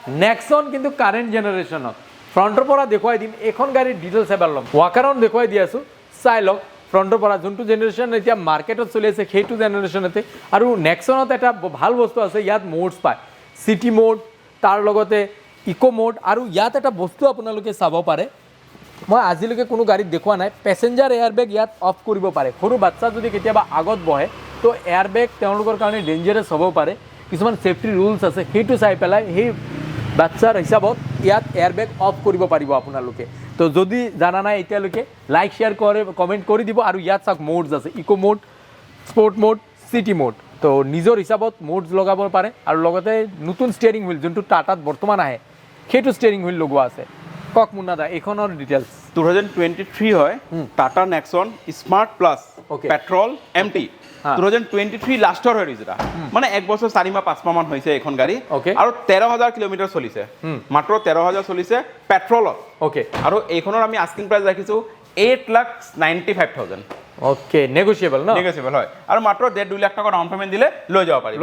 Nexon কিন্তু current জেনাৰেশ্যনত ফ্ৰণ্টৰ পৰা দেখুৱাই দিম এখন গাড়ীৰ ডিটেইলছ এবাৰ ল'ম ৱাকাৰন দেখুৱাই দি আছোঁ চাই লওক ফ্ৰণ্টৰ পৰা যোনটো জেনেৰেশ্যন এতিয়া মাৰ্কেটত চলি আছে সেইটো জেনেৰেশ্যনতে আৰু নেক্সনত এটা ভাল বস্তু আছে ইয়াত মোডছ পায় চিটি মোড তাৰ লগতে ইকো মোড আৰু ইয়াত এটা বস্তু আপোনালোকে চাব পাৰে মই আজিলৈকে কোনো গাড়ীত দেখুৱা নাই পেছেঞ্জাৰ এয়াৰবেগ ইয়াত অফ কৰিব পাৰে সৰু বাচ্চা যদি কেতিয়াবা আগত বহে তো এয়াৰবেগ তেওঁলোকৰ কাৰণে ডেঞ্জাৰাছ হ'ব পাৰে কিছুমান ছেফটি ৰুলছ আছে সেইটো চাই পেলাই সেই বাচ্চাৰ হিচাপত ইয়াত এয়াৰবেগ অফ কৰিব পাৰিব আপোনালোকে তো যদি জানা নাই এতিয়ালৈকে লাইক শ্বেয়াৰ কৰে কমেণ্ট কৰি দিব আৰু ইয়াত চাওক মোডছ আছে eco mode sport mode city mode তো নিজৰ হিচাপত মোডছ লগাব পাৰে আৰু লগতে নতুন ষ্টিয়াৰিং হুইল যোনটো টাটাত বৰ্তমান আহে সেইটো ষ্টিয়াৰিং হুইল লগোৱা আছে কক মুন্না দা এইখনৰ ডিটেইলছ 2023 হয় Tata Nexon smart plus Okay. Petrol MT 2023 লাষ্টৰ হয় ৰিজৰা মানে 1 বছৰ 4 মাহ 5 মাহ মান হৈছে এখন গাড়ী Okay. আৰু 13000 কিলোমিটাৰ চলিছে মাত্ৰ 13000 চলিছে পেট্ৰলত অ'কে আৰু এইখনৰ আমি আস্কিং প্ৰাইস ৰাখিছো 8,95,000 অ'কে নেগোচিয়েবল ন নেগোচিয়েবল হয় আৰু মাত্ৰ 1.5-2 লাখ টকা ডাউন পেমেণ্ট দিলে লৈ যাব পাৰিব